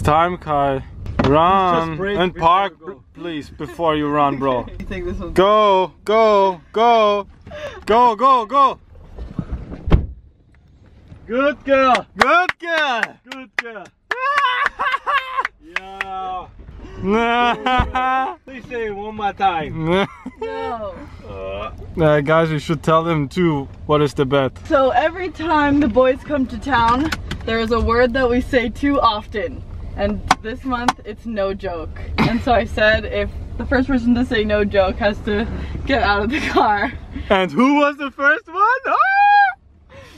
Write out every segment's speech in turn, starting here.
It's time, Kai. Run and park, please, before you run, bro. Go, go, go, go, go, go. Good girl, good girl, good girl. Yeah. Please say it one more time. No. Guys, we should tell them too. What is the bet? So every time the boys come to town, there is a word that we say too often. And this month, it's no joke. And so I said, if the first person to say no joke has to get out of the car. And who was the first one? Oh!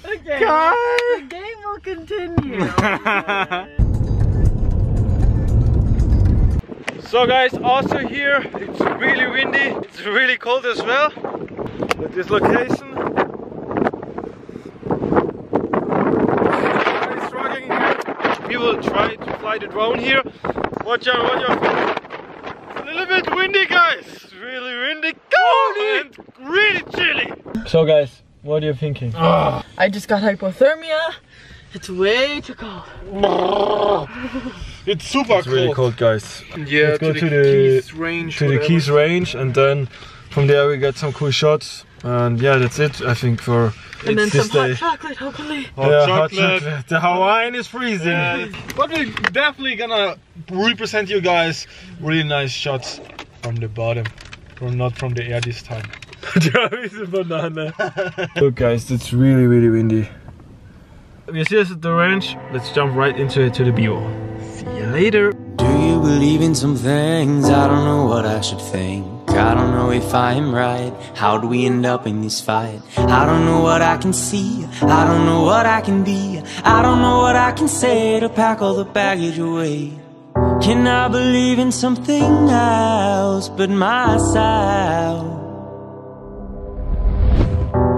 Okay, Kai! the game will continue. So guys, also here, it's really windy. It's really cold as well. At this location. We will try to fly the drone here. Watch out, watch out. It's a little bit windy, guys. Really windy, cold and really chilly. So guys, what are you thinking? I just got hypothermia. It's way too cold. It's super cold. It's really cold, guys. Yeah, let's go to the Keys range, and then from there we get some cool shots. And yeah, that's it, I think, for and then this some day. hot chocolate, hopefully. Hot chocolate. The Hawaiian is freezing. Yeah. But we're definitely gonna represent you guys really nice shots from the bottom. Not from the air this time. There is a banana. Look guys, it's really, really windy. We see us at the ranch. Let's jump right into it to the B-roll. See you later. Do you believe in some things? I don't know what I should think. I don't know if I am right. How do we end up in this fight? I don't know what I can see. I don't know what I can be. I don't know what I can say to pack all the baggage away. Can I believe in something else but myself?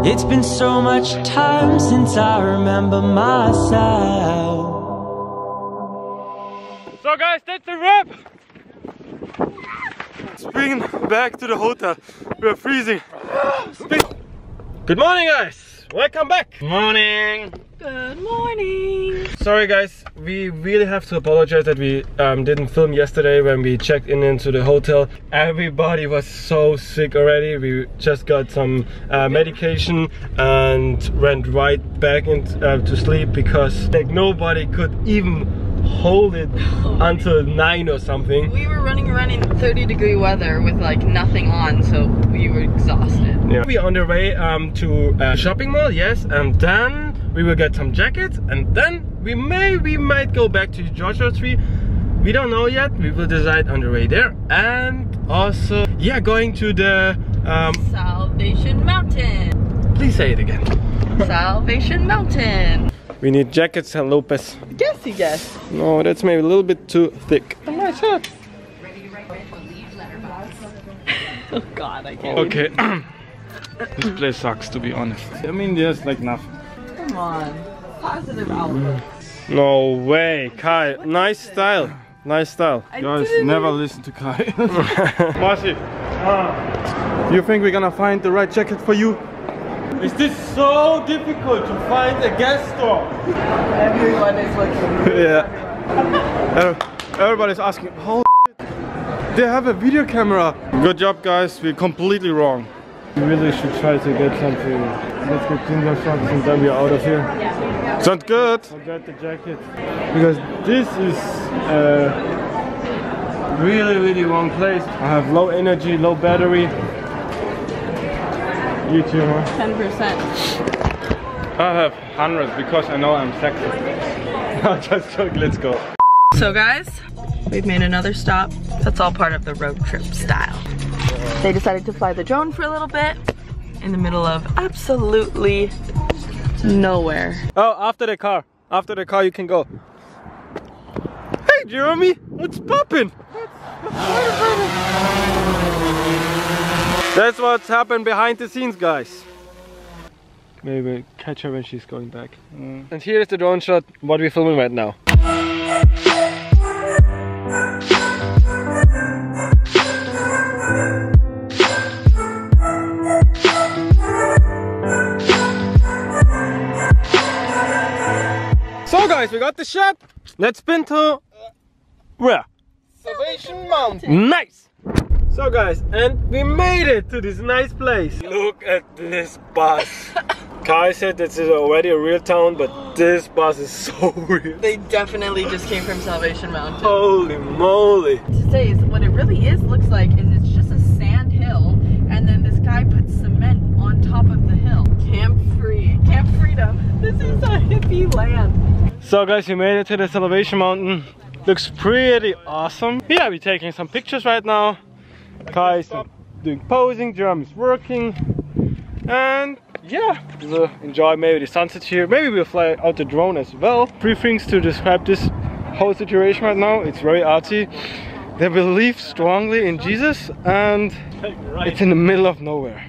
It's been so much time since I remember myself. So guys, that's a wrap! Springing back to the hotel. We're freezing. Good morning guys! Welcome back! Good morning! Good morning! Sorry guys, we really have to apologize that we didn't film yesterday when we checked in into the hotel. Everybody was so sick already. We just got some medication and went right back to sleep because like nobody could even hold it until 9 or something. We were running around in 30-degree weather with like nothing on, so we were exhausted. Yeah. We are on the way to a shopping mall, yes, and then we will get some jackets, and then we might go back to Joshua Tree. We don't know yet. We will decide on the way there, and also yeah, going to the Salvation Mountain. Please say it again. Salvation Mountain. We need jackets and Lopes. Guessy guess. No, that's maybe a little bit too thick. Oh my God. Oh God, I can't. Okay. This place sucks, to be honest. I mean, there's like nothing. Come on. Positive outlook. No way, Kai. Nice style. Nice style. Guys, never listen to Kai. Moaci, you think we're gonna find the right jacket for you? Is this so difficult to find a gas store? Everyone is looking. Yeah. Everybody's asking, holy shit, they have a video camera. Good job guys, we're completely wrong. We really should try to get something. Let's get ginger shots and then we're out of here. Sounds good. I'll get the jacket. Because this is a really, really wrong place. I have low energy, low battery. You too, huh? 10%. I have 100 because I know I'm sexy. No, just joke, let's go. So guys, we've made another stop. That's all part of the road trip style. They decided to fly the drone for a little bit in the middle of absolutely nowhere. Oh, after the car. After the car you can go. Hey Jeremy, what's poppin'? That's what's happened behind the scenes, guys. Maybe we'll catch her when she's going back. And here is the drone shot, what we're filming right now. So guys, we got the shot. Let's spin to Where? Salvation Mountain. Nice! So guys, and we made it to this nice place. Look at this bus. Kai said this is already a real town, but this bus is so real. They definitely just came from Salvation Mountain. Holy moly. To say is what it really looks like is it's just a sand hill, and then this guy puts cement on top of the hill. Camp free, Camp Freedom. This is a hippie land. So guys, we made it to the Salvation Mountain. Looks pretty awesome. Yeah, we're taking some pictures right now. Kai is doing posing, Jerome is working. And yeah, we'll enjoy maybe the sunset here. Maybe we'll fly out the drone as well. 3 things to describe this whole situation right now. It's very artsy. They believe strongly in Jesus, and it's in the middle of nowhere.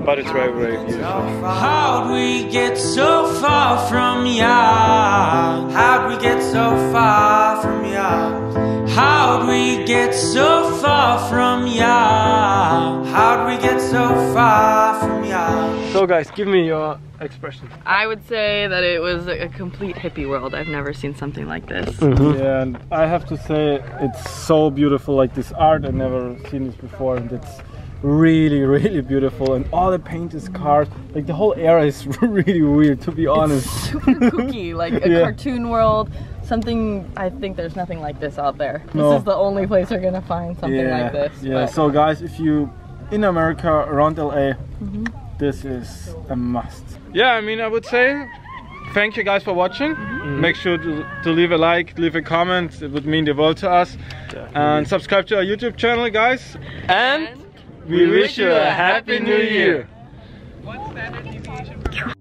But it's very, very beautiful. How'd we get so far from ya? How'd we get so far from ya? How'd we get so far from ya? How'd we get so far from ya? So guys, give me your expression. I would say that it was a complete hippie world. I've never seen something like this. Yeah, and I have to say it's so beautiful. Like this art, I've never seen this before, and it's really, really beautiful. And all the paint is carved. Like the whole area is really weird, to be honest. It's super kooky, like a cartoon world. Something, I think there's nothing like this out there. This is the only place you're gonna find something like this. Yeah, so guys, if you in America, around LA, this is a must. Yeah, I mean, I would say thank you guys for watching. Make sure to leave a like, leave a comment. It would mean the world to us. Definitely. And subscribe to our YouTube channel, guys. And we wish you a Happy New Year. 1 standard deviation.